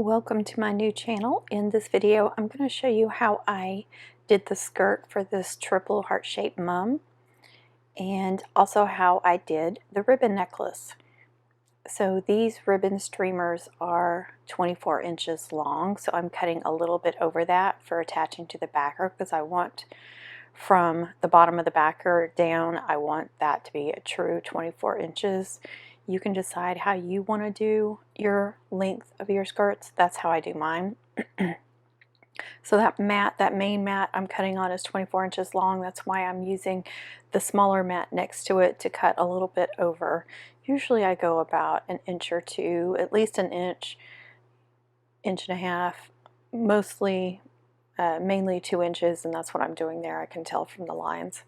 Welcome to my new channel. In this video I'm going to show you how I did the skirt for this triple heart-shaped mum, and also how I did the ribbon necklace. So these ribbon streamers are 24 inches long, so I'm cutting a little bit over that for attaching to the backer because I want from the bottom of the backer down, I want that to be a true 24 inches. You can decide how you want to do your length of your skirts. That's how I do mine. So that main mat I'm cutting on is 24 inches long. That's why I'm using the smaller mat next to it to cut a little bit over. Usually I go about an inch or two, at least an inch, inch and a half, mostly mainly 2 inches, and that's what I'm doing there. I can tell from the lines.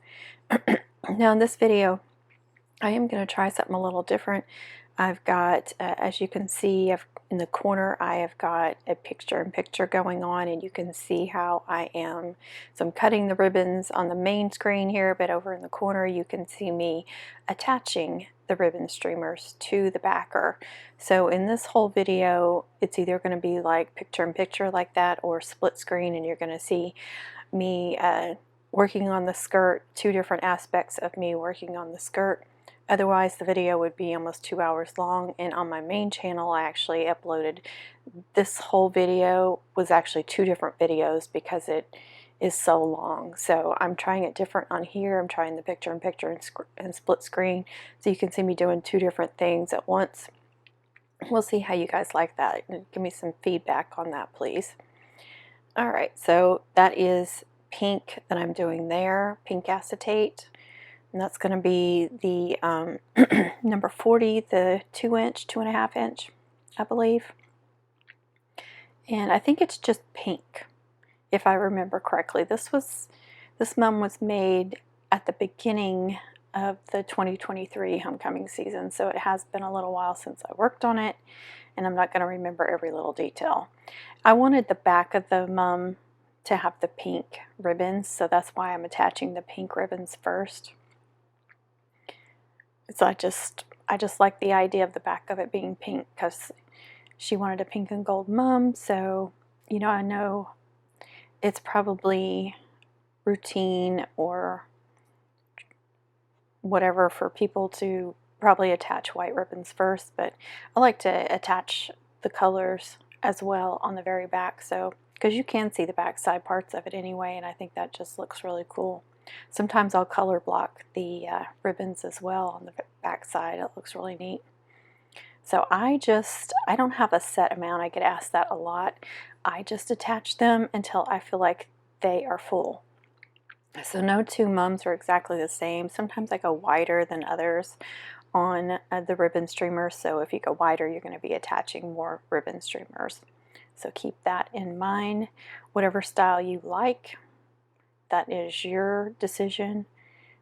Now in this video I am going to try something a little different. I've got, as you can see, in the corner I have got a picture-in-picture going on, and you can see how I am. So I'm cutting the ribbons on the main screen here, but over in the corner you can see me attaching the ribbon streamers to the backer. So in this whole video it's either going to be like picture-in-picture like that, or split screen, and you're going to see me working on the skirt, two different aspects of me working on the skirt. Otherwise the video would be almost 2 hours long, and on my main channel I actually uploaded this whole video, was actually two different videos because it is so long. So I'm trying it different on here. I'm trying the picture-in-picture and split screen, so you can see me doing two different things at once. We'll see how you guys like that. Give me some feedback on that, please. Alright, so that is pink that I'm doing there, pink acetate. And that's going to be the number 40, the 2-inch, 2.5 inch, I believe. And I think it's just pink, if I remember correctly. This mum was made at the beginning of the 2023 homecoming season, so it has been a little while since I worked on it, and I'm not going to remember every little detail. I wanted the back of the mum to have the pink ribbons, so that's why I'm attaching the pink ribbons first. So I just like the idea of the back of it being pink because she wanted a pink and gold mum. So, you know, I know it's probably routine or whatever for people to probably attach white ribbons first, but I like to attach the colors as well on the very back, so because you can see the back side parts of it anyway, and I think that just looks really cool. Sometimes I'll color block the ribbons as well on the back side. It looks really neat. So I don't have a set amount. I get asked that a lot. I just attach them until I feel like they are full. So no two mums are exactly the same. Sometimes I go wider than others on the ribbon streamers. So if you go wider, you're going to be attaching more ribbon streamers. So keep that in mind. Whatever style you like, that is your decision.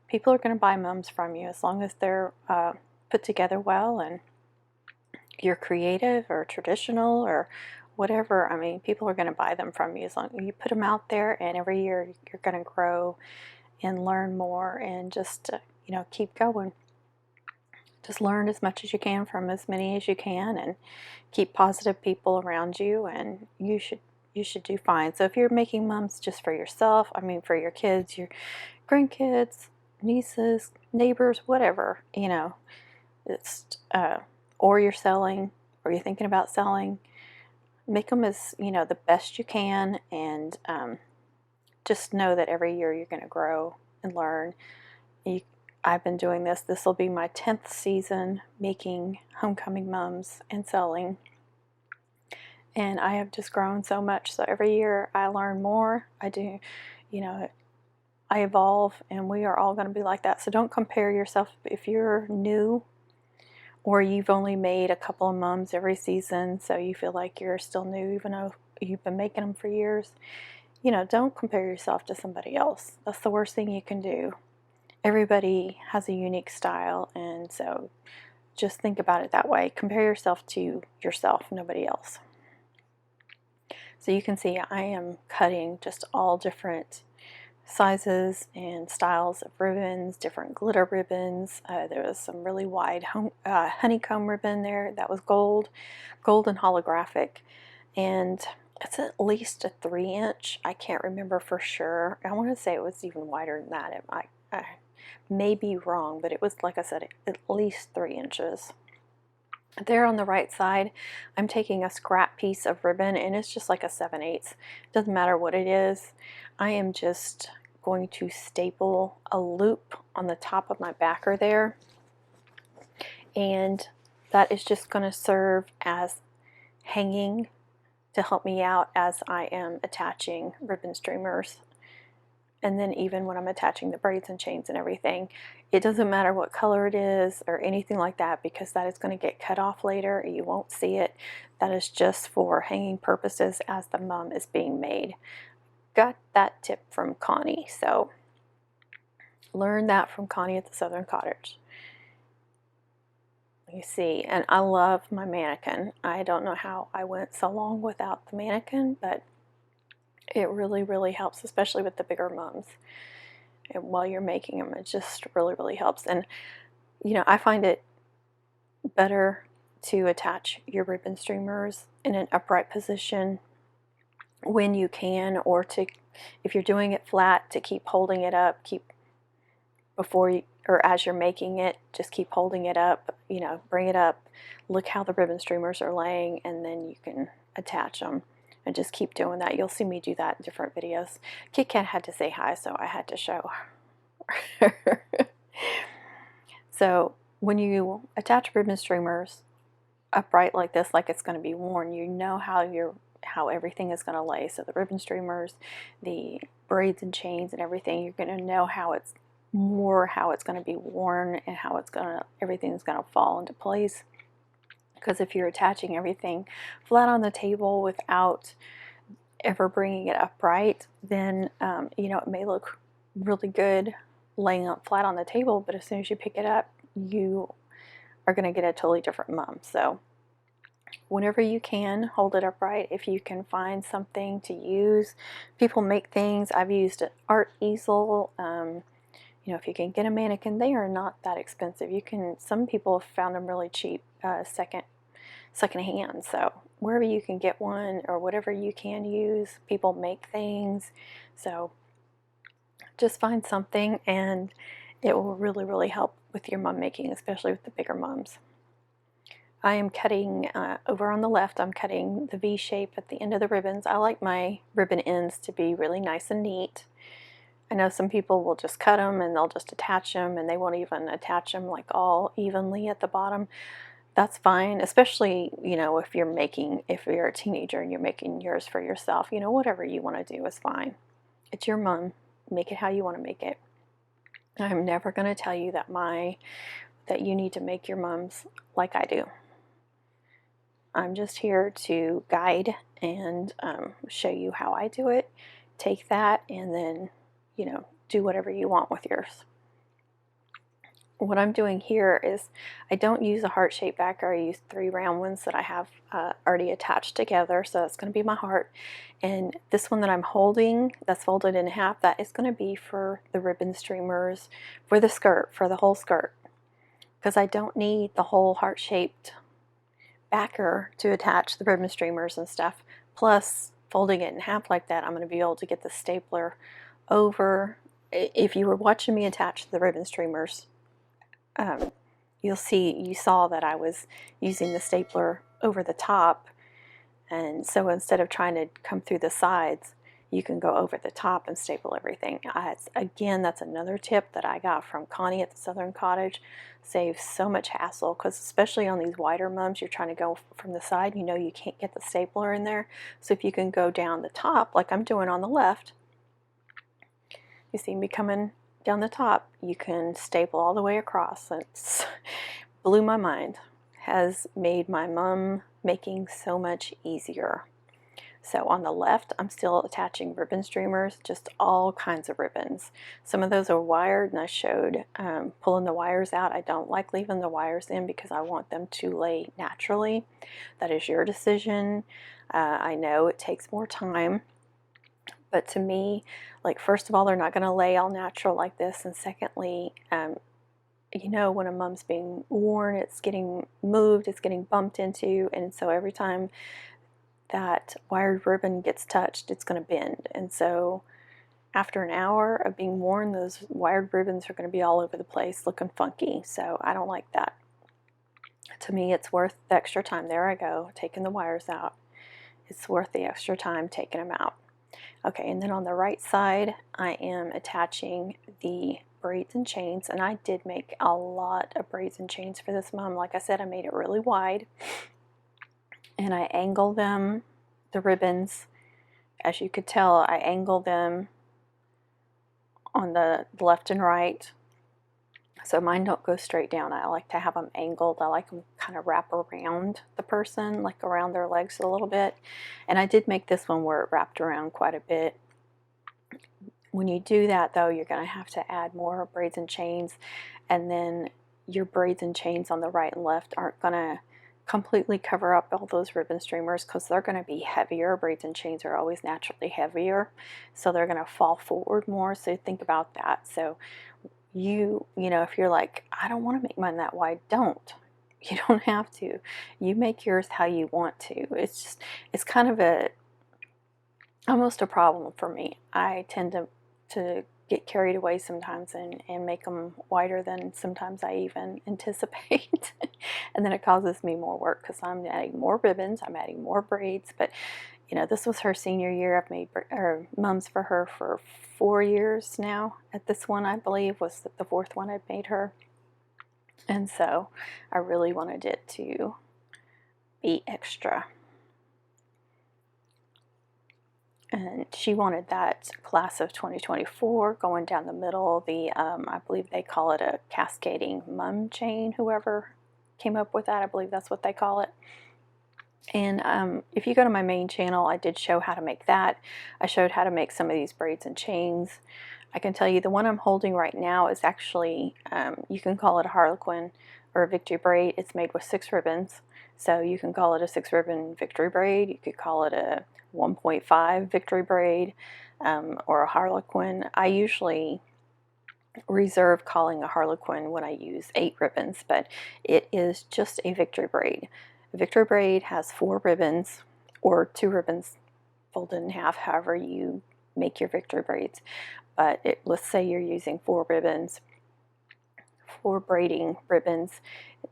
People are going to buy mums from you as long as they're put together well and you're creative or traditional or whatever. I mean, people are going to buy them from you as long as you put them out there, and every year you're going to grow and learn more, and just you know, keep going. Just learn as much as you can from as many as you can, and keep positive people around you, and you should do fine. So if you're making mums just for yourself, I mean for your kids, your grandkids, nieces, neighbors, whatever, you know, it's or you're selling, or you're thinking about selling, make them as, you know, the best you can, and just know that every year you're going to grow and learn. I've been doing this. This will be my 10th season making homecoming mums and selling. And I have just grown so much. So every year I learn more. I do, you know, I evolve, and we are all going to be like that. So don't compare yourself. If you're new or you've only made a couple of mums every season, so you feel like you're still new even though you've been making them for years, you know, don't compare yourself to somebody else. That's the worst thing you can do. Everybody has a unique style, and so just think about it that way. Compare yourself to yourself, nobody else. So you can see I am cutting just all different sizes and styles of ribbons, different glitter ribbons. There was some really wide honeycomb ribbon there that was gold and holographic. and it's at least a 3-inch. I can't remember for sure. I want to say it was even wider than that. I may be wrong, but it was, like I said, at least 3 inches. There on the right side, I'm taking a scrap piece of ribbon, and it's just like a 7/8. Doesn't matter what it is. I am just going to staple a loop on the top of my backer there, and that is just going to serve as hanging to help me out as I am attaching ribbon streamers. And then even when I'm attaching the braids and chains and everything, it doesn't matter what color it is or anything like that, because that is going to get cut off later. You won't see it. That is just for hanging purposes as the mum is being made. Got that tip from Connie, so learned that from Connie at the Southern Cottage. You see, and I love my mannequin. I don't know how I went so long without the mannequin, but it really, really helps, especially with the bigger mums. And while you're making them, it just really, really helps. And, you know, I find it better to attach your ribbon streamers in an upright position when you can, or to, if you're doing it flat, to keep holding it up, before you, or as you're making it, just keep holding it up, you know, bring it up, look how the ribbon streamers are laying, and then you can attach them. And just keep doing that. You'll see me do that in different videos. Kit Kat had to say hi, so I had to show her. So when you attach ribbon streamers upright like this, like it's going to be worn, you know how everything is going to lay. So the ribbon streamers, the braids and chains and everything, you're going to know how it's going to be worn, and how everything's going to fall into place. Because if you're attaching everything flat on the table without ever bringing it upright, then you know, it may look really good laying up flat on the table, but as soon as you pick it up, you are going to get a totally different mum. So whenever you can, hold it upright. If you can find something to use, people make things. I've used an art easel. You know, if you can get a mannequin, they are not that expensive. Some people have found them really cheap, second hand. So wherever you can get one, or whatever you can use, people make things. So just find something, and it will really, really help with your mum making, especially with the bigger mums. I am cutting, over on the left, I'm cutting the V shape at the end of the ribbons. I like my ribbon ends to be really nice and neat. I know some people will just cut them and they'll just attach them, and they won't even attach them like all evenly at the bottom. That's fine, especially, you know, if you're a teenager and you're making yours for yourself, you know, whatever you want to do is fine. It's your mum. Make it how you want to make it. I'm never going to tell you that you need to make your mums like I do. I'm just here to guide and show you how I do it. Take that and then, you know, do whatever you want with yours. What I'm doing here is I don't use a heart-shaped backer. I use 3 round ones that I have already attached together. So that's going to be my heart. And this one that I'm holding, that's folded in half, that is going to be for the ribbon streamers, for the skirt, for the whole skirt. Because I don't need the whole heart-shaped backer to attach the ribbon streamers and stuff. Plus, folding it in half like that, I'm going to be able to get the stapler over. If you were watching me attach the ribbon streamers, you saw that I was using the stapler over the top, and so instead of trying to come through the sides, you can go over the top and staple everything. Again, that's another tip that I got from Connie at the Southern Cottage. Saves so much hassle, because especially on these wider mums, you're trying to go from the side, you know you can't get the stapler in there. So if you can go down the top, like I'm doing on the left, you see me coming down the top, you can staple all the way across. It's blew my mind. Has made my mum making so much easier. So on the left, I'm still attaching ribbon streamers, just all kinds of ribbons. Some of those are wired, and I showed pulling the wires out. I don't like leaving the wires in because I want them to lay naturally. That is your decision. I know it takes more time, but to me, like, first of all, they're not going to lay all natural like this, and secondly, you know, when a mum's being worn, it's getting moved, it's getting bumped into, and so every time that wired ribbon gets touched, it's going to bend. And so after an hour of being worn, those wired ribbons are going to be all over the place looking funky. So I don't like that. To me, it's worth the extra time. There I go, taking the wires out. It's worth the extra time taking them out. Okay, and then on the right side, I am attaching the braids and chains, and I did make a lot of braids and chains for this mom. Like I said, I made it really wide, and I angle them, the ribbons. As you could tell, I angle them on the left and right, so mine don't go straight down. I like to have them angled. I like them kind of wrap around the person, like around their legs a little bit. And I did make this one where it wrapped around quite a bit. When you do that, though, you're going to have to add more braids and chains, and then your braids and chains on the right and left aren't going to completely cover up all those ribbon streamers, because they're going to be heavier. Braids and chains are always naturally heavier, so they're going to fall forward more. So think about that. So you know, if you're like, I don't want to make mine that wide, don't. You don't have to. You make yours how you want to. It's kind of almost a problem for me. I tend to get carried away sometimes and make them wider than sometimes I even anticipate. And then it causes me more work, because I'm adding more ribbons, I'm adding more braids. But you know, this was her senior year. I've made mums for her for 4 years now. At this one, I believe, was the fourth one I'd made her. And so I really wanted it to be extra. And she wanted that class of 2024 going down the middle. I believe they call it a cascading mum chain. Whoever came up with that, I believe that's what they call it. And if you go to my main channel, I did show how to make that. I showed how to make some of these braids and chains. I can tell you the one I'm holding right now is actually, you can call it a harlequin or a victory braid. It's made with 6 ribbons. So you can call it a 6 ribbon victory braid. You could call it a 1.5 victory braid, or a harlequin. I usually reserve calling a harlequin when I use 8 ribbons, but it is just a victory braid. A victory braid has 4 ribbons, or 2 ribbons folded in half, however you make your victory braids. But let's say you're using 4 ribbons, 4 braiding ribbons,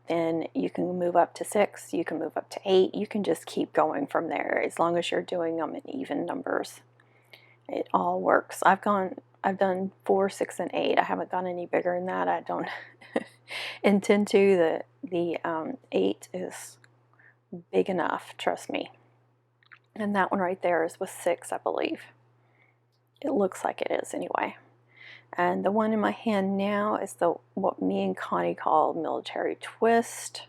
then you can move up to 6, you can move up to 8, you can just keep going from there as long as you're doing them in even numbers. It all works. I've done 4, 6, and 8. I haven't gone any bigger than that. I don't intend to. The 8 is big enough, trust me. And that one right there is with 6, I believe. It looks like it is anyway. And the one in my hand now is what me and Connie call military twist.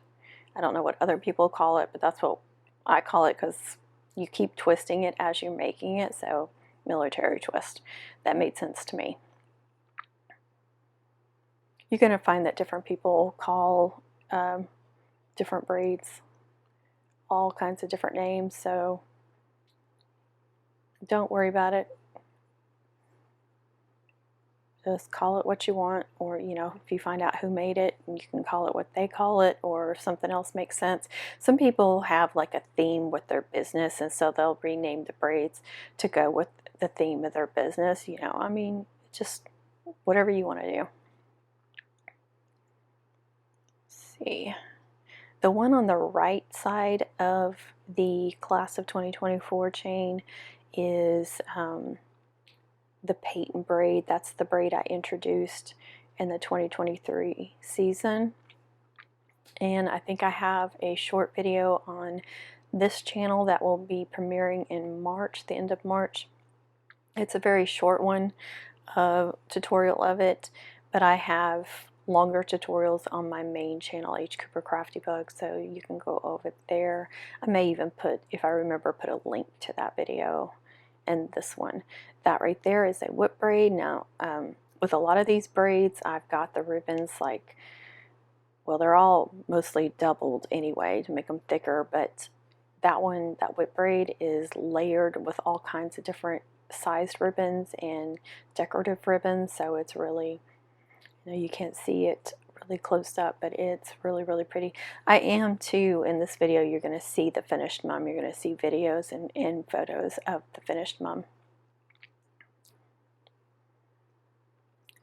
I don't know what other people call it, but that's what I call it, because you keep twisting it as you're making it. So military twist. That made sense to me. You're going to find that different people call different braids all kinds of different names, so don't worry about it. Just call it what you want, or you know, if you find out who made it, you can call it what they call it, or if something else makes sense. Some people have like a theme with their business, and so they'll rename the braids to go with the theme of their business. You know, I mean, just whatever you want to do. Let's see. The one on the right side of the class of 2024 chain is the patent braid. That's the braid I introduced in the 2023 season. And I think I have a short video on this channel that will be premiering in March, the end of March. It's a very short one, tutorial of it, but I have longer tutorials on my main channel, H. Cooper Crafty Bug, so you can go over there. I may even put, if I remember, put a link to that video and this one. That right there is a whip braid. Now, with a lot of these braids, I've got the ribbons like, well, they're all mostly doubled anyway to make them thicker, but that one, that whip braid, is layered with all kinds of different sized ribbons and decorative ribbons, so it's really, you know, you can't see it really close up, but it's really, really pretty. I am too. In this video, you're going to see the finished mum. You're going to see videos and photos of the finished mum.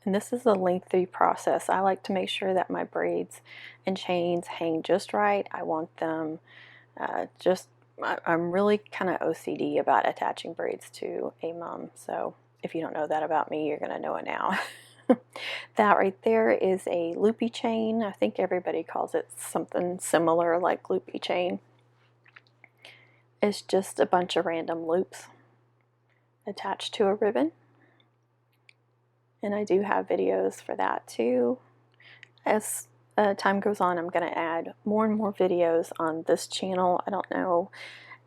And this is a lengthy process. I like to make sure that my braids and chains hang just right. I want them I'm really kind of OCD about attaching braids to a mum. So if you don't know that about me, you're going to know it now. That right there is a loopy chain. I think everybody calls it something similar like loopy chain. It's just a bunch of random loops attached to a ribbon. And I do have videos for that too. As time goes on, I'm going to add more and more videos on this channel. I don't know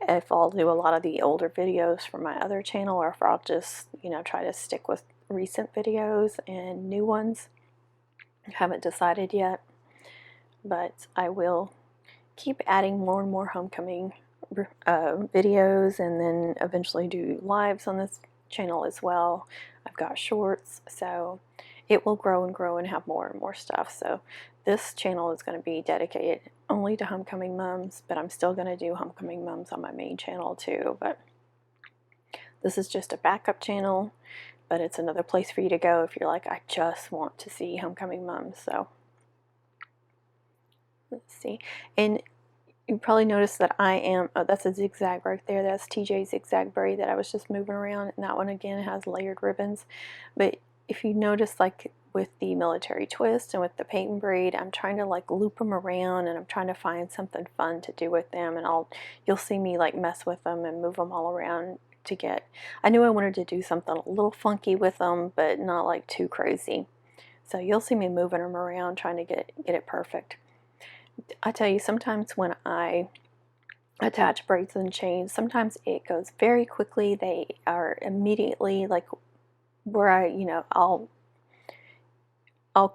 if I'll do a lot of the older videos from my other channel or if I'll just, try to stick with recent videos and new ones. I haven't decided yet, but I will keep adding more and more homecoming videos, and then eventually do lives on this channel as well. I've got shorts, so it will grow and grow and have more and more stuff. So this channel is going to be dedicated only to homecoming mums, but I'm still going to do homecoming mums on my main channel too. But this is just a backup channel, but it's another place for you to go if you're like, I just want to see homecoming mums. So let's see. And you probably noticed that I am, oh, that's a zigzag right there. That's TJ's zigzag braid that I was just moving around. And that one again has layered ribbons. But if you notice, like with the military twist and with the paint and braid, I'm trying to like loop them around, and I'm trying to find something fun to do with them. And you'll see me like mess with them and move them all around to get, I knew I wanted to do something a little funky with them, but not like too crazy. So you'll see me moving them around, trying to get it perfect. I tell you, sometimes when I attach braids and chains, sometimes it goes very quickly. They are immediately like where I'll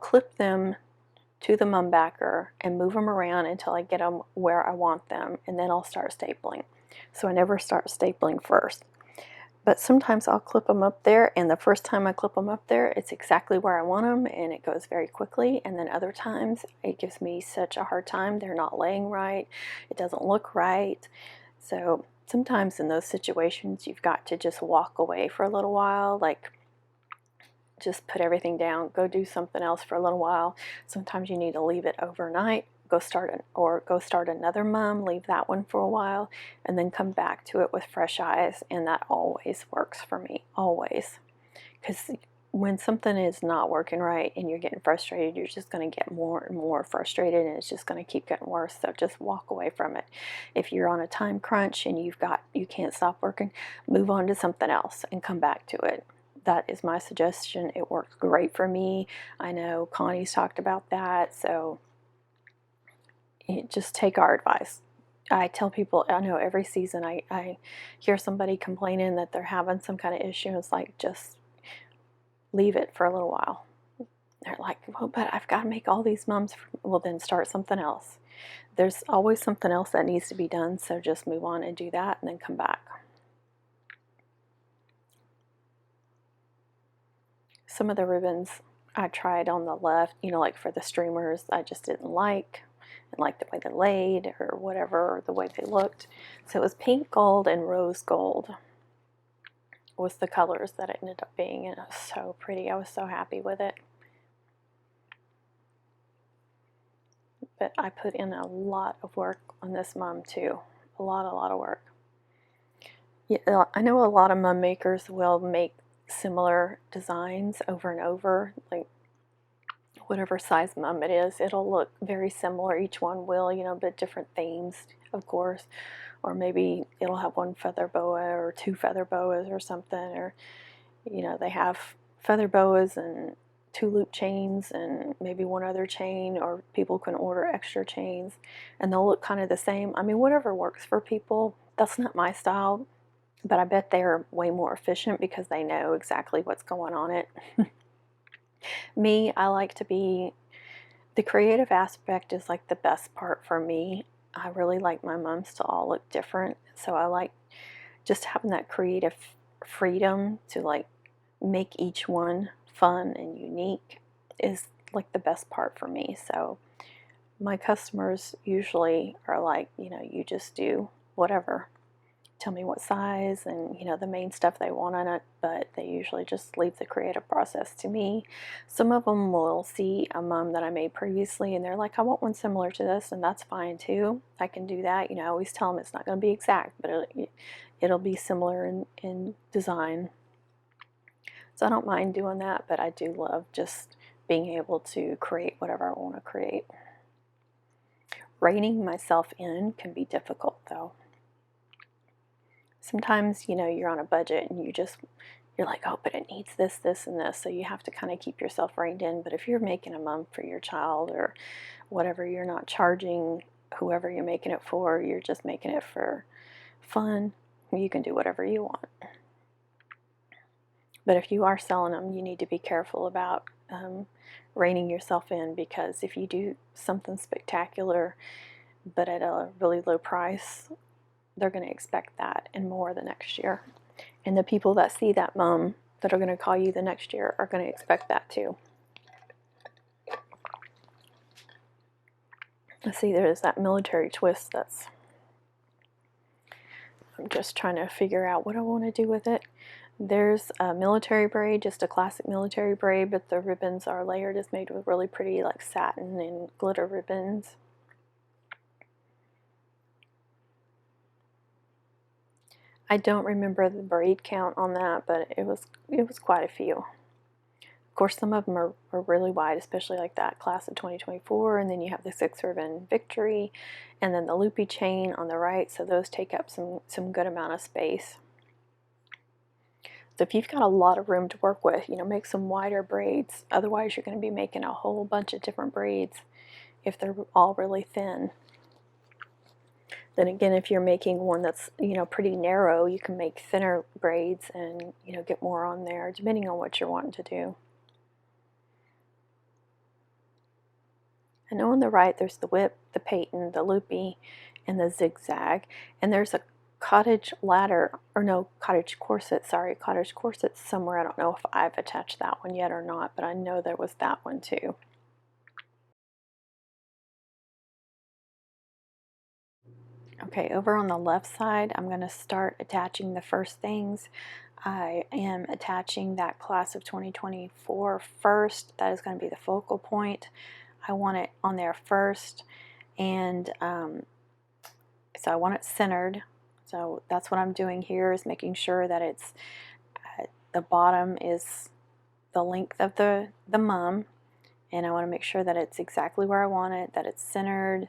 clip them to the mum backer and move them around until I get them where I want them, and then I'll start stapling. So I never start stapling first. But sometimes I'll clip them up there, and the first time I clip them up there, it's exactly where I want them, and it goes very quickly. And then other times, it gives me such a hard time. They're not laying right. It doesn't look right. So sometimes in those situations, you've got to just walk away for a little while, like just put everything down, go do something else for a little while. Sometimes you need to leave it overnight, go start another mum, leave that one for a while, and then come back to it with fresh eyes. And that always works for me, always. Because when something is not working right and you're getting frustrated, you're just going to get more and more frustrated, and it's just going to keep getting worse. So just walk away from it. If you're on a time crunch and you can't stop working, move on to something else and come back to it. That is my suggestion. It works great for me. I know Connie's talked about that, so just take our advice. I tell people, I know every season I hear somebody complaining that they're having some kind of issue. It's like, just leave it for a little while. They're like, well, but I've got to make all these mums. Well, then start something else. There's always something else that needs to be done, so just move on and do that, and then come back. Some of the ribbons I tried on the left, like for the streamers, I just didn't like the way they laid or whatever, or the way they looked. So it was pink gold and rose gold was the colors that it ended up being, and it was so pretty. I was so happy with it. But I put in a lot of work on this mum too. A lot of work. Yeah, I know a lot of mum makers will make similar designs over and over, like whatever size mum it is, it'll look very similar. Each one will, but different themes, of course. Or maybe it'll have one feather boa or two feather boas or something, or they have feather boas and two loop chains and maybe one other chain, or people can order extra chains and they'll look kind of the same. I mean, whatever works for people. That's not my style, but I bet they're way more efficient because they know exactly what's going on it. Me, I like to be, the creative aspect is like the best part for me. I really like my mums to all look different, so I like just having that creative freedom to like make each one fun and unique is like the best part for me. So my customers usually are like, you know, you just do whatever. Tell me what size and, you know, the main stuff they want on it, but they usually just leave the creative process to me. Some of them will see a mum that I made previously and they're like, I want one similar to this, and that's fine too. I can do that. You know, I always tell them it's not going to be exact, but it'll be similar in design. So I don't mind doing that, but I do love just being able to create whatever I want to create. Reining myself in can be difficult though. Sometimes, you know, you're on a budget and you're like, oh, but it needs this, this, and this. So you have to kind of keep yourself reined in. But if you're making a mum for your child or whatever, you're not charging whoever you're making it for, you're just making it for fun, you can do whatever you want. But if you are selling them, you need to be careful about reining yourself in, because if you do something spectacular but at a really low price, they're going to expect that and more the next year. And the people that see that mum that are going to call you the next year are going to expect that too. Let's see, there's that military twist that's, I'm just trying to figure out what I want to do with it. There's a military braid, just a classic military braid, but the ribbons are layered. It's made with really pretty like satin and glitter ribbons. I don't remember the braid count on that, but it was quite a few. Of course, some of them are really wide, especially like that class of 2024, and then you have the 6-ribbon victory, and then the loopy chain on the right, so those take up some good amount of space. So if you've got a lot of room to work with, you know, make some wider braids. Otherwise, you're going to be making a whole bunch of different braids if they're all really thin. Then again, if you're making one that's, you know, pretty narrow, you can make thinner braids and, you know, get more on there, depending on what you're wanting to do. I know on the right there's the whip, the patent, the loopy, and the zigzag. And there's a cottage ladder, or no, cottage corset, sorry, cottage corset somewhere. I don't know if I've attached that one yet or not, but I know there was that one too. Okay, over on the left side, I'm going to start attaching the first things. I am attaching that class of 2024 first. That is going to be the focal point. I want it on there first, and so I want it centered. So that's what I'm doing here, is making sure that it's the bottom is the length of the mum, and I want to make sure that it's exactly where I want it, that it's centered.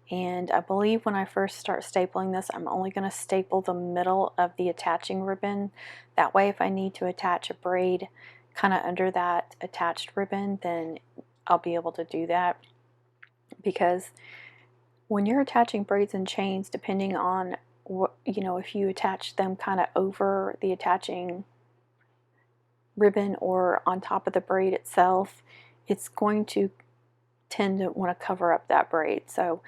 And I believe when I first start stapling this, I'm only going to staple the middle of the attaching ribbon. That way, if I need to attach a braid kind of under that attached ribbon, then I'll be able to do that. Because when you're attaching braids and chains, depending on what, you know, if you attach them kind of over the attaching ribbon or on top of the braid itself, it's going to tend to want to cover up that braid. So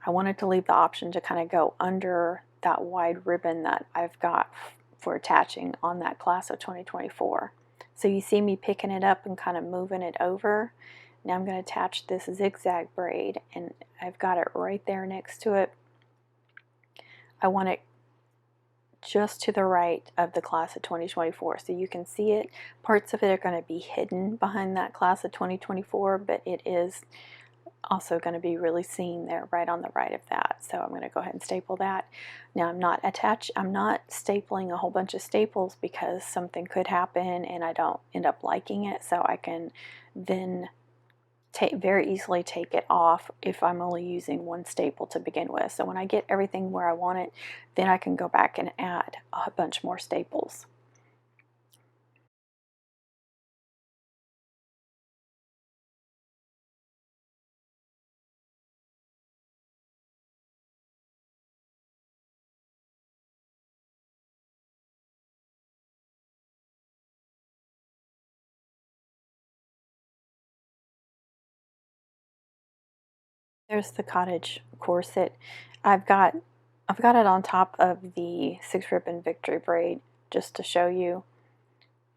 I wanted to leave the option to kind of go under that wide ribbon that I've got for attaching on that class of 2024. So you see me picking it up and kind of moving it over. Now I'm going to attach this zigzag braid, and I've got it right there next to it. I want it just to the right of the class of 2024, so you can see it. Parts of it are going to be hidden behind that class of 2024, but it is also going to be really seen there right on the right of that. So I'm going to go ahead and staple that. Now I'm not stapling a whole bunch of staples, because something could happen and I don't end up liking it, so I can then very easily take it off if I'm only using one staple to begin with. So when I get everything where I want it, then I can go back and add a bunch more staples. There's the cottage corset. I've got it on top of the 6-ribbon victory braid just to show you.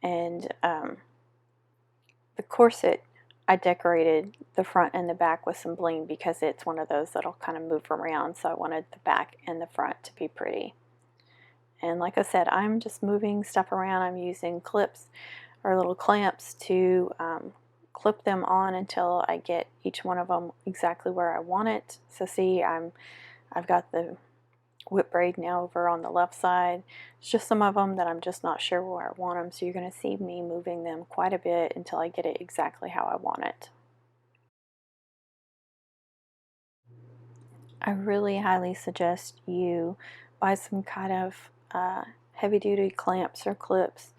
And the corset, I decorated the front and the back with some bling because it's one of those that'll kind of move around, so I wanted the back and the front to be pretty. And like I said, I'm just moving stuff around. I'm using clips or little clamps to clip them on until I get each one of them exactly where I want it. So see, I've got the whip braid now over on the left side. It's just some of them that I'm just not sure where I want them, so you're going to see me moving them quite a bit until I get it exactly how I want it. I really highly suggest you buy some kind of heavy-duty clamps or clips.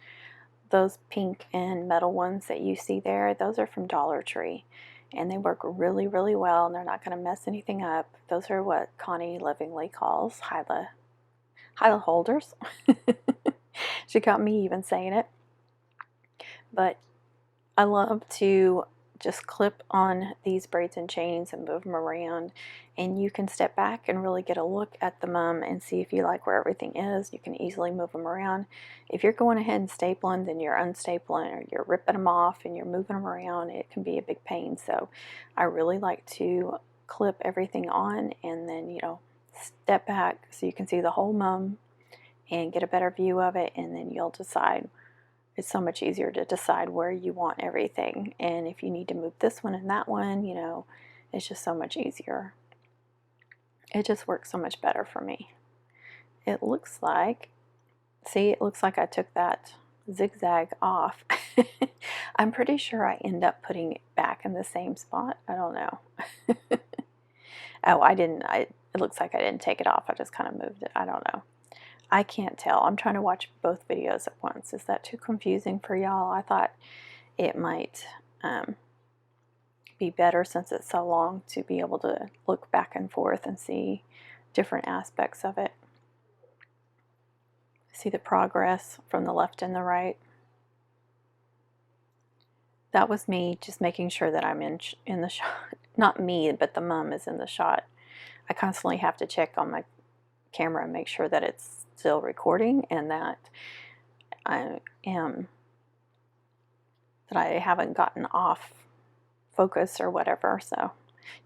Those pink and metal ones that you see there, those are from Dollar Tree, and they work really, really well, and they're not going to mess anything up. Those are what Connie lovingly calls Hyla holders. She got me even saying it. But I love to just clip on these braids and chains and move them around, and you can step back and really get a look at the mum and see if you like where everything is. You can easily move them around. If you're going ahead and stapling, then you're unstapling or you're ripping them off and you're moving them around. It can be a big pain, so I really like to clip everything on and then, you know, step back so you can see the whole mum and get a better view of it, and then you'll decide. It's so much easier to decide where you want everything, and if you need to move this one and that one, you know, it's just so much easier. It just works so much better for me. It looks like, see, it looks like I took that zigzag off. I'm pretty sure I end up putting it back in the same spot. I don't know. Oh, I didn't. It looks like I didn't take it off. I just kind of moved it. I don't know. I can't tell. I'm trying to watch both videos at once. Is that too confusing for y'all? I thought it might be better, since it's so long, to be able to look back and forth and see different aspects of it. See the progress from the left and the right. That was me just making sure that I'm in the shot. Not me, but the mum is in the shot. I constantly have to check on my camera and make sure that it's still recording and that I haven't gotten off focus or whatever. So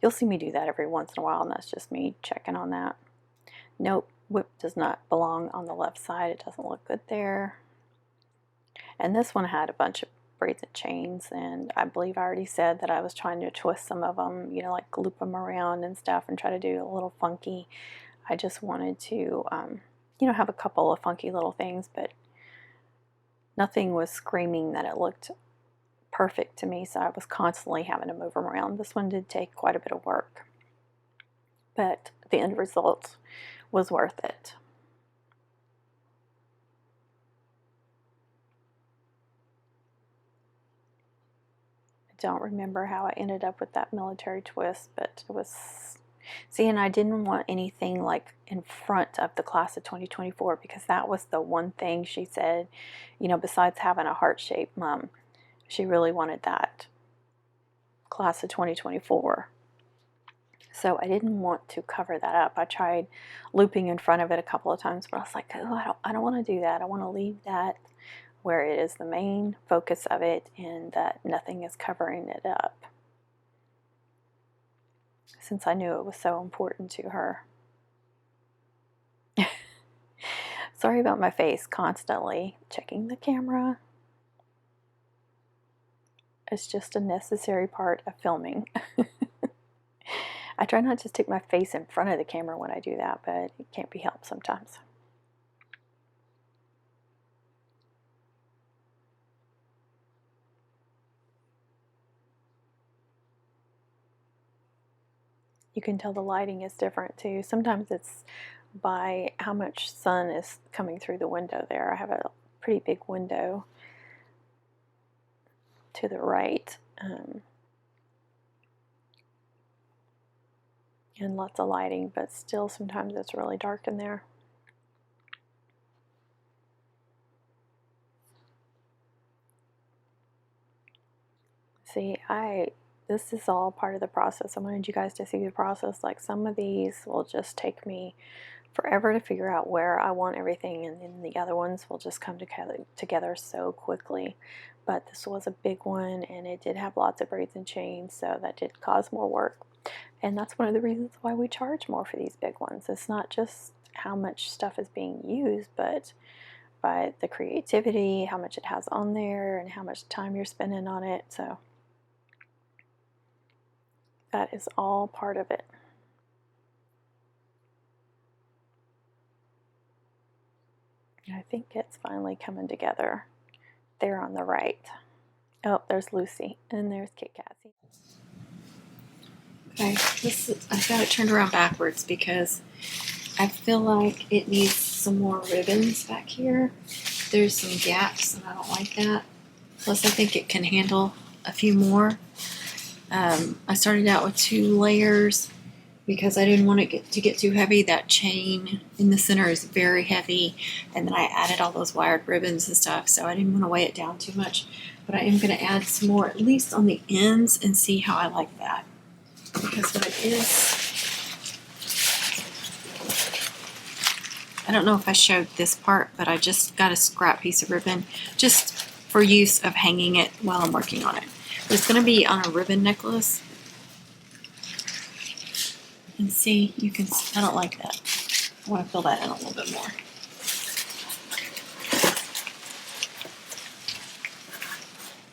you'll see me do that every once in a while, and that's just me checking on that. Nope, whip does not belong on the left side. It doesn't look good there. And this one had a bunch of braids and chains, and I believe I already said that I was trying to twist some of them, you know, like loop them around and stuff and try to do a little funky. I just wanted to, you know, have a couple of funky little things, but nothing was screaming that it looked perfect to me, so I was constantly having to move them around. This one did take quite a bit of work, but the end result was worth it. I don't remember how I ended up with that military twist, but it was... See, and I didn't want anything like in front of the class of 2024, because that was the one thing she said, you know, besides having a heart-shaped mum, she really wanted that class of 2024. So I didn't want to cover that up. I tried looping in front of it a couple of times, but I was like, oh, I don't want to do that. I want to leave that where it is the main focus of it and that nothing is covering it up, since I knew it was so important to her. Sorry about my face, constantly checking the camera. It's just a necessary part of filming. I try not to stick my face in front of the camera when I do that, but it can't be helped sometimes. You can tell the lighting is different too. Sometimes it's by how much sun is coming through the window there. I have a pretty big window to the right, and lots of lighting, but still sometimes it's really dark in there. See, this is all part of the process. I wanted you guys to see the process. Like, some of these will just take me forever to figure out where I want everything, and then the other ones will just come together so quickly. But this was a big one, and it did have lots of braids and chains, so that did cause more work. And that's one of the reasons why we charge more for these big ones. It's not just how much stuff is being used, but by the creativity, how much it has on there, and how much time you're spending on it. So that is all part of it. I think it's finally coming together there on the right. Oh, there's Lucy, and there's Kit Katsy. Okay, I've got it turned around backwards because I feel like it needs some more ribbons back here. There's some gaps, and I don't like that. Plus, I think it can handle a few more. I started out with 2 layers because I didn't want it to get too heavy. That chain in the center is very heavy, and then I added all those wired ribbons and stuff, so I didn't want to weigh it down too much. But I am going to add some more, at least on the ends, and see how I like that. Because what it is, I don't know if I showed this part, but I just got a scrap piece of ribbon just for use of hanging it while I'm working on it. But it's going to be on a ribbon necklace. And see, you can, I don't like that. I want to fill that in a little bit more.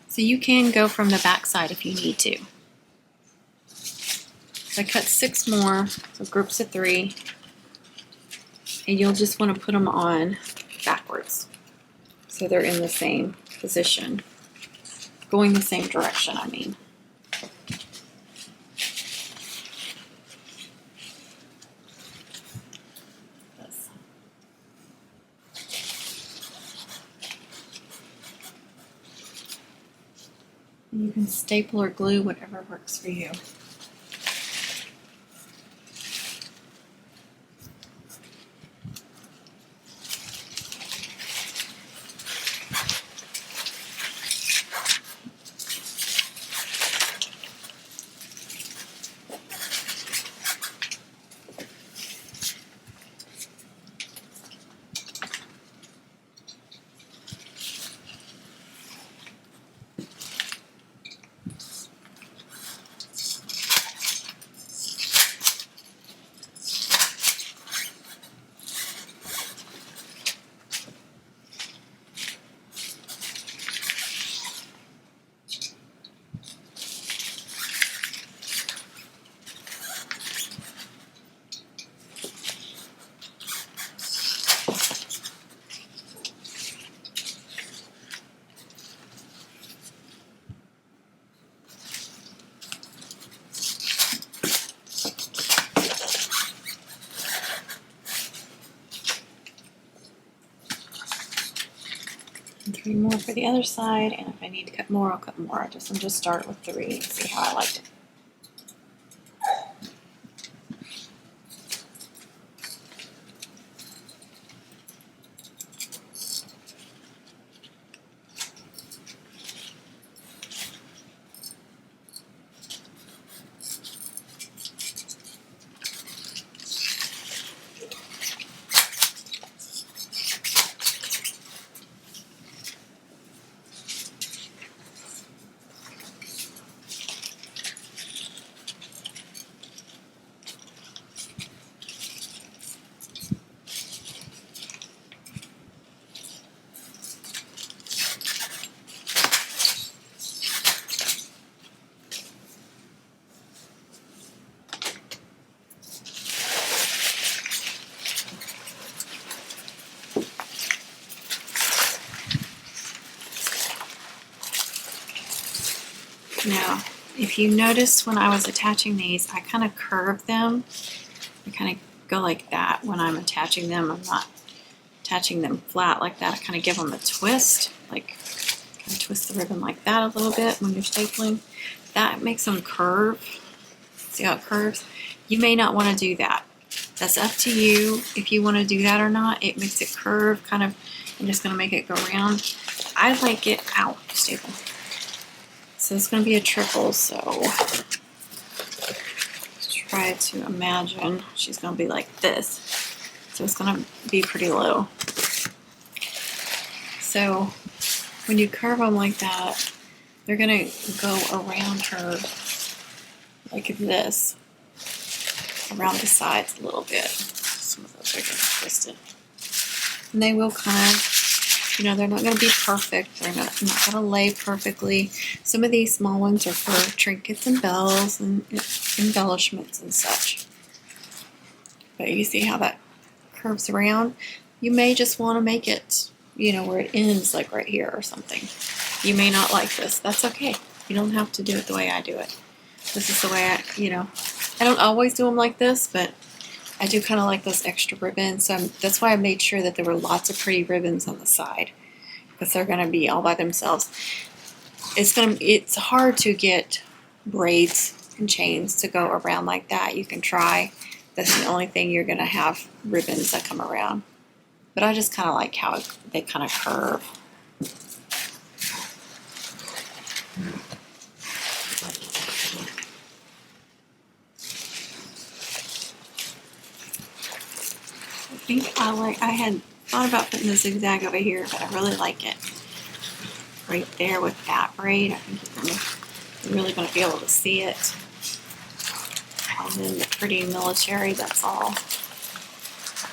So you can go from the back side if you need to. So I cut 6 more, so groups of 3. And you'll just want to put them on backwards. So they're in the same position. Going the same direction, I mean. You can staple or glue, whatever works for you. And 3 more for the other side, and if I need to cut more, I'll cut more. I'm just start with 3 and see how I liked it. Now, if you notice when I was attaching these, I kind of curve them. I kind of go like that when I'm attaching them. I'm not attaching them flat like that. I kind of give them a twist, like kind of twist the ribbon like that a little bit when you're stapling. That makes them curve. See how it curves? You may not want to do that. That's up to you if you want to do that or not. It makes it curve, kind of. I'm just going to make it go round. I like it out, staple. So it's going to be a triple, so let's try to imagine she's going to be like this. so it's going to be pretty low. So when you curve them like that, they're going to go around her like this, around the sides a little bit. Some of those are getting twisted. And they will kind of, you know, they're not going to be perfect. They're not going to lay perfectly. Some of these small ones are for trinkets and bells and embellishments and such. But you see how that curves around? You may just want to make it, you know, where it ends like right here or something. You may not like this. That's okay. You don't have to do it the way I do it. This is the way I, you know, I don't always do them like this, but I do kind of like those extra ribbons. So that's why I made sure that there were lots of pretty ribbons on the side, because they're going to be all by themselves. It's hard to get braids and chains to go around like that. You can try. That's the only thing you're going to have ribbons that come around. But I just kind of like how they kind of curve. I had thought about putting the zigzag over here, but I really like it right there with that braid. I think you're really going to be able to see it. And then the pretty military, that's all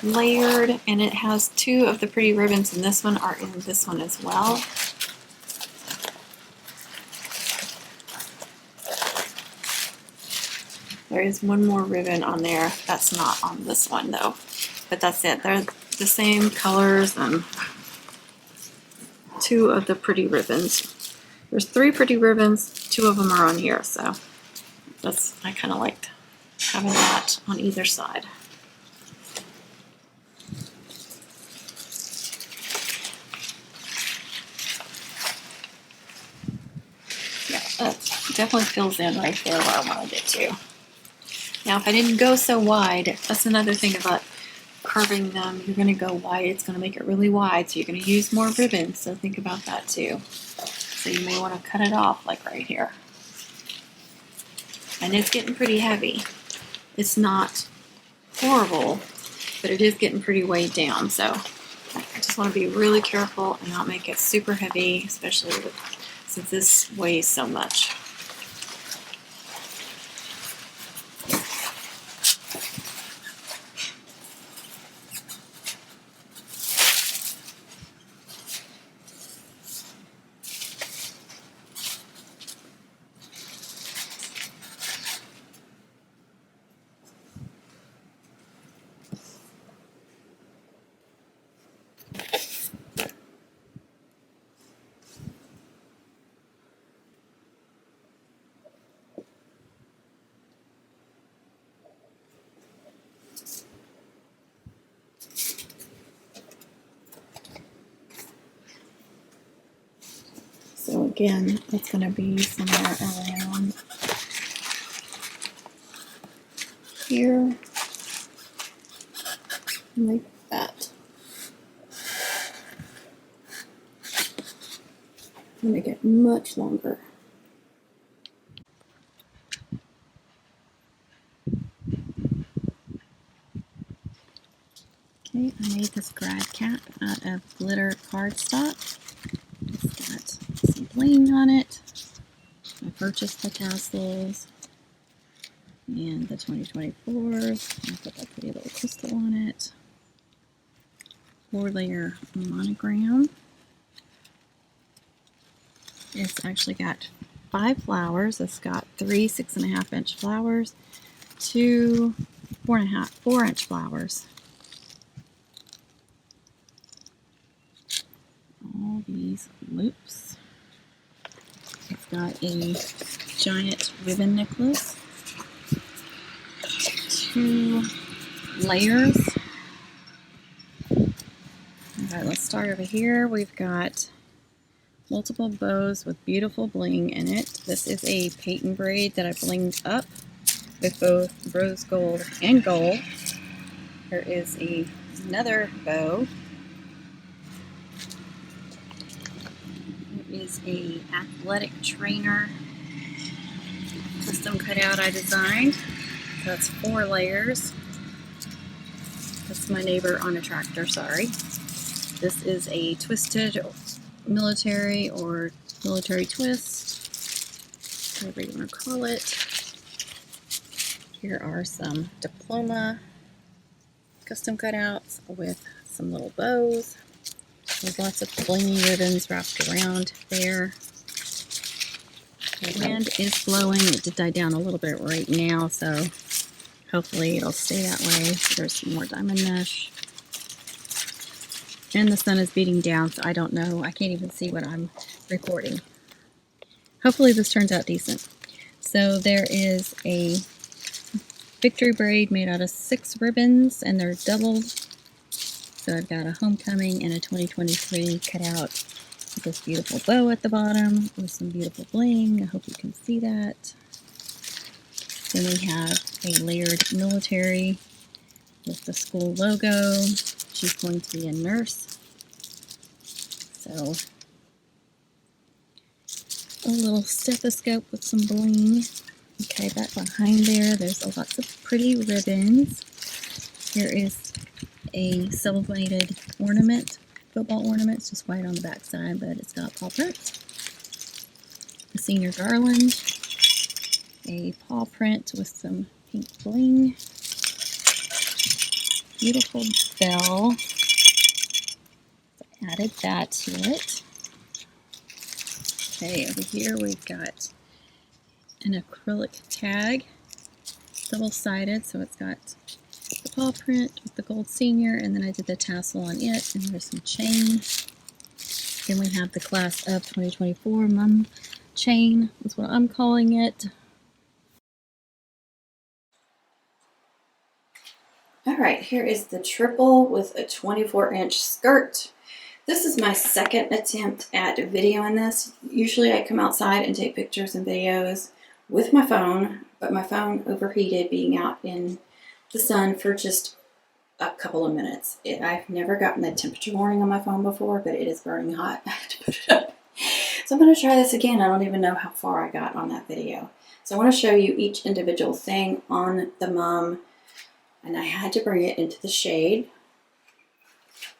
layered, and it has two of the pretty ribbons, and this one are in this one as well. There is one more ribbon on there that's not on this one though, but that's it. They're the same colors and two of the pretty ribbons. There's three pretty ribbons, two of them are on here, so I kind of liked having that on either side. Yeah, that definitely fills in right there where I wanted it to. Now, if I didn't go so wide, that's another thing about curving them. You're going to go wide. It's going to make it really wide, so you're going to use more ribbons, so think about that too. So you may want to cut it off like right here. And it's getting pretty heavy. It's not horrible, but it is getting pretty weighed down, so I just want to be really careful and not make it super heavy, especially since this weighs so much. So again, it's going to be somewhere around here, like that. I'm going to get much longer. Okay, I made this grad cap out of glitter cardstock. It's got some bling on it. I purchased the tassels and the 2024s. I put that pretty little crystal on it. 4-layer monogram. It's actually got 5 flowers. It's got 3 6.5-inch flowers, 2 4-inch flowers. All these loops. It's got a giant ribbon necklace, 2 layers. Alright, let's start over here. We've got multiple bows with beautiful bling in it. This is a patent braid that I blinged up with both rose gold and gold. There is another bow. There is a athletic trainer custom cutout I designed. So that's 4 layers. That's my neighbor on a tractor, sorry. This is a twisted military or military twist, whatever you want to call it. Here are some diploma custom cutouts with some little bows. There's lots of blingy ribbons wrapped around there. The wind is blowing. It did die down a little bit right now, so hopefully it'll stay that way. There's some more diamond mesh. And the sun is beating down, so I don't know. I can't even see what I'm recording. Hopefully this turns out decent. So there is a victory braid made out of 6 ribbons, and they're doubled. So I've got a homecoming and a 2023 cutout with this beautiful bow at the bottom with some beautiful bling. I hope you can see that. Then we have a layered military with the school logo. She's going to be a nurse. So a little stethoscope with some bling. Okay, back behind there's lots of pretty ribbons. Here is a silver-weighted ornament, football ornament. It's just white on the back side, but it's got paw print. A senior garland, a paw print with some pink bling. Beautiful bell. So I added that to it. Okay, over here we've got an acrylic tag, double-sided, so it's got the paw print with the gold senior, and then I did the tassel on it, and there's some chain. Then we have the class of 2024 mum chain, is what I'm calling it. Alright, here is the triple with a 24-inch skirt. This is my second attempt at videoing this. Usually I come outside and take pictures and videos with my phone, but my phone overheated being out in the sun for just a couple of minutes. I've never gotten the temperature warning on my phone before, but it is burning hot. I have to put it up. So I'm going to try this again. I don't even know how far I got on that video. So I want to show you each individual thing on the mum, and I had to bring it into the shade.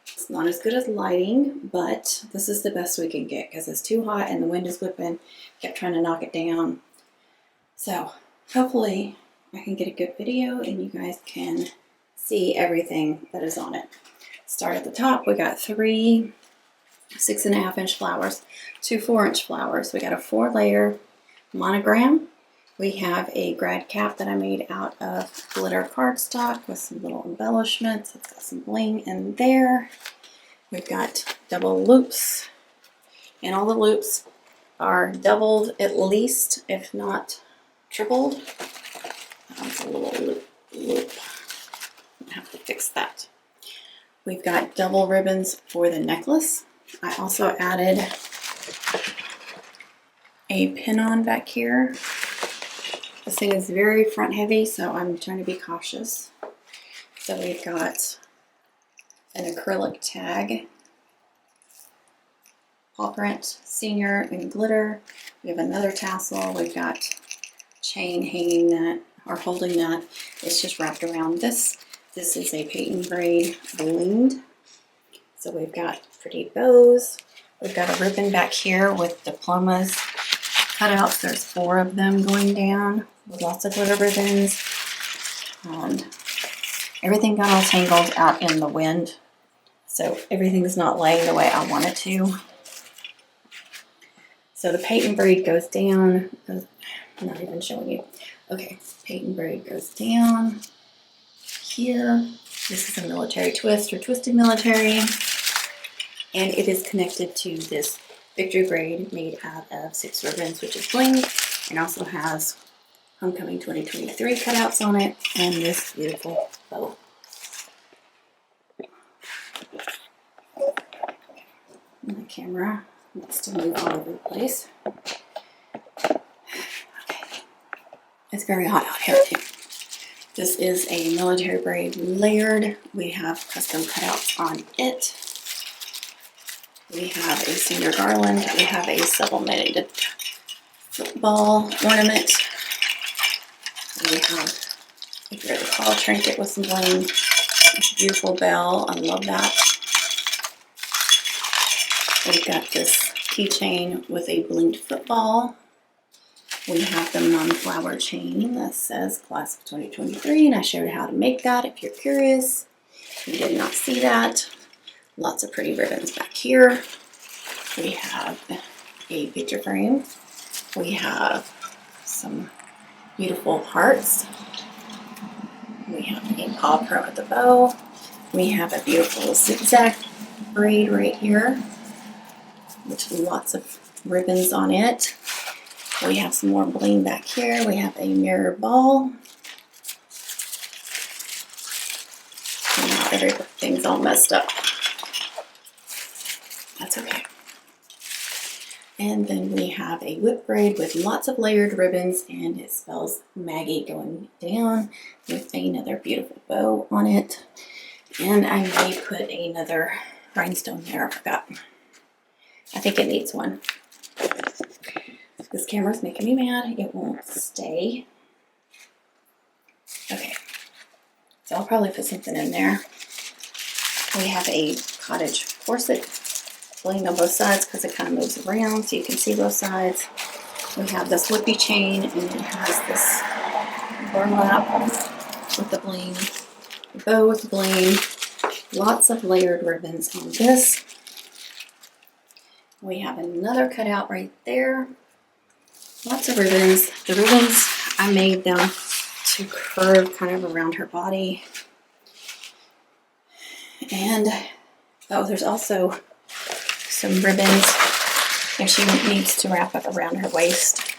It's not as good as lighting, but this is the best we can get because it's too hot and the wind is whipping. Kept trying to knock it down. So hopefully I can get a good video and you guys can see everything that is on it. Start at the top. We got 3 6.5-inch flowers, 2 4-inch flowers. We got a 4-layer monogram. We have a grad cap that I made out of glitter cardstock with some little embellishments. It's got some bling in there. We've got double loops, and all the loops are doubled at least, if not tripled. That's a little loop. I have to fix that. We've got double ribbons for the necklace. I also added a pin-on back here. This thing is very front heavy, so I'm trying to be cautious. So we've got an acrylic tag, paw print, senior, and glitter. We have another tassel. We've got chain hanging that, or holding that. It's just wrapped around this. This is a patent braid blinged. So we've got pretty bows. We've got a ribbon back here with diplomas cutouts. There's 4 of them going down with lots of glitter ribbons. And everything got all tangled out in the wind. So everything's not laying the way I want it to. So the patent braid goes down. I'm not even showing you. Okay, patent braid goes down here. This is a military twist or twisted military. And it is connected to this victory braid made out of 6 ribbons, which is bling, and also has Homecoming 2023 cutouts on it, and this beautiful bow. And the camera wants to move all over the place. Okay. It's very hot out here too. This is a military braid layered. We have custom cutouts on it. We have a senior garland. We have a sublimated football ornament. We have a paw trinket with some bling. beautiful bell. I love that. We've got this keychain with a blinged football. We have the mom flower chain that says class of 2023, and I showed how to make that if you're curious. You did not see that. Lots of pretty ribbons back here. We have a picture frame. We have some beautiful hearts. We have a paw print with the bow. We have a beautiful zigzag braid right here with lots of ribbons on it. We have some more bling back here. We have a mirror ball. And now everything's all messed up. That's okay. And then we have a whip braid with lots of layered ribbons, and it spells Maggie going down with another beautiful bow on it. And I may put another rhinestone there. I forgot. I think it needs one. This camera's making me mad. It won't stay. Okay. So I'll probably put something in there. We have a cottage corset bling on both sides because it kind of moves around so you can see both sides. We have this whippy chain, and it has this burlap with the bling, the bow with the bling, lots of layered ribbons on this. We have another cutout right there. Lots of ribbons. The ribbons, I made them to curve kind of around her body. And, oh, there's also some ribbons if she needs to wrap up around her waist.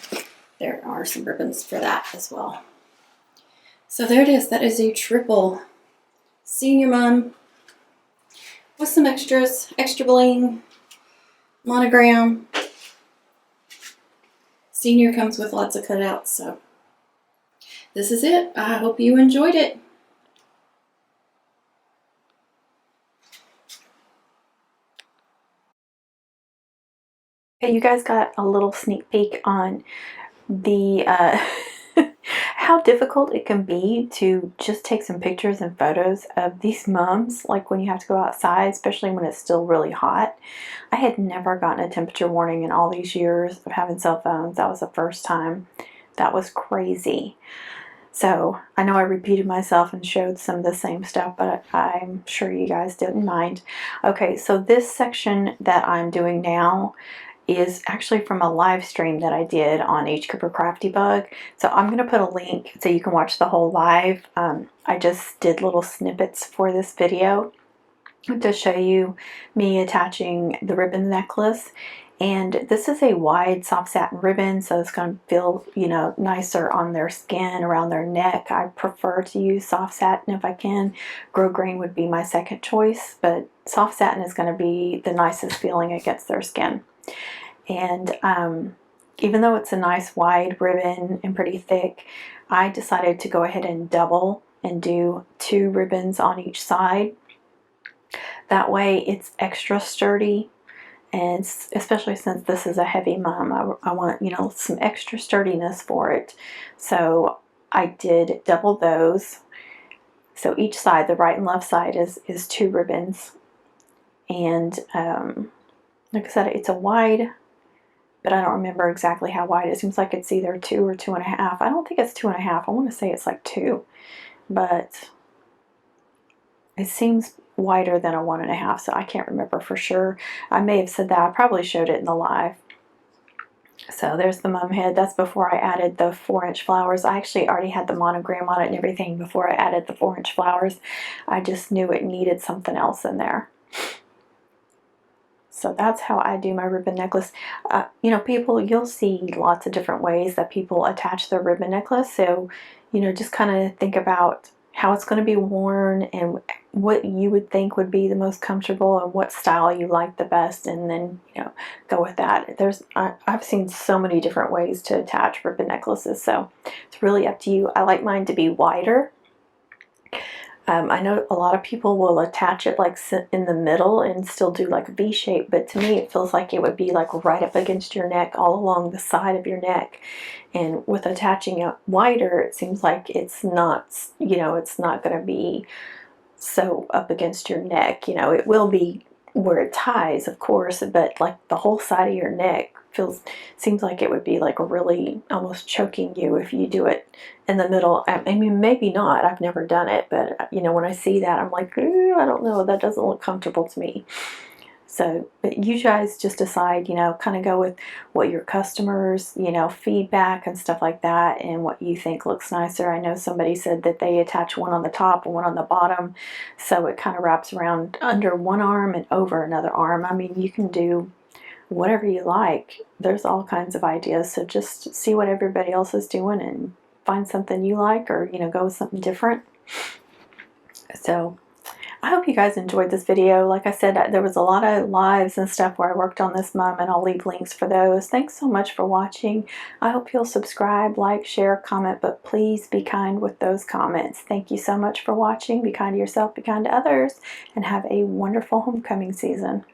There are some ribbons for that as well. So there it is. That is a triple senior mom with some extras, extra bling, monogram. Senior comes with lots of cutouts, so this is it. I hope you enjoyed it. Okay, you guys got a little sneak peek on the how difficult it can be to just take some pictures and photos of these mums, like when you have to go outside, especially when it's still really hot. I had never gotten a temperature warning in all these years of having cell phones. That was the first time. That was crazy. So I know I repeated myself and showed some of the same stuff, but I'm sure you guys didn't mind. Okay, so this section that I'm doing now is actually from a live stream that I did on H. Cooper Crafty Bug. So I'm going to put a link so you can watch the whole live. I just did little snippets for this video to show you me attaching the ribbon necklace. And this is a wide soft satin ribbon, so it's going to feel, you know, nicer on their skin, around their neck. I prefer to use soft satin if I can. Grosgrain would be my second choice, but soft satin is going to be the nicest feeling against their skin. And even though it's a nice wide ribbon and pretty thick, I decided to go ahead and double and do 2 ribbons on each side. That way it's extra sturdy, and especially since this is a heavy mom, I want, you know, some extra sturdiness for it. So I did double those. So each side, the right and left side, is 2 ribbons. And like I said, it's a wide, but I don't remember exactly how wide. It seems like it's either 2 or 2.5. I don't think it's 2.5. I want to say it's like 2, but it seems wider than a 1.5, so I can't remember for sure. I may have said that. I probably showed it in the live. So there's the mum head. That's before I added the 4-inch flowers. I actually already had the monogram on it and everything before I added the 4-inch flowers. I just knew it needed something else in there. So that's how I do my ribbon necklace. You know, people, you'll see lots of different ways that people attach their ribbon necklace. So, you know, just kind of think about how it's going to be worn and what you would think would be the most comfortable and what style you like the best, and then, you know, go with that. I've seen so many different ways to attach ribbon necklaces, so it's really up to you. I like mine to be wider. I know a lot of people will attach it like in the middle and still do like a V shape, but to me it feels like it would be like right up against your neck, all along the side of your neck. And with attaching it wider, it seems like it's not, you know, it's not going to be sew up against your neck. You know, it will be where it ties, of course, but like the whole side of your neck seems like it would be like really almost choking you if you do it in the middle. I mean, maybe not. I've never done it, but you know, when I see that, I'm like, I don't know, that doesn't look comfortable to me. So, but you guys just decide, you know, kind of go with what your customers, you know, feedback and stuff like that, and what you think looks nicer. I know somebody said that they attach one on the top and one on the bottom, so it kind of wraps around under one arm and over another arm. I mean, you can do whatever you like. There's all kinds of ideas, so just see what everybody else is doing and find something you like, or, you know, go with something different. So I hope you guys enjoyed this video. Like I said, there was a lot of lives and stuff where I worked on this mum, and I'll leave links for those. Thanks so much for watching. I hope you'll subscribe, like, share, comment, but please be kind with those comments. Thank you so much for watching. Be kind to yourself, be kind to others, and have a wonderful homecoming season.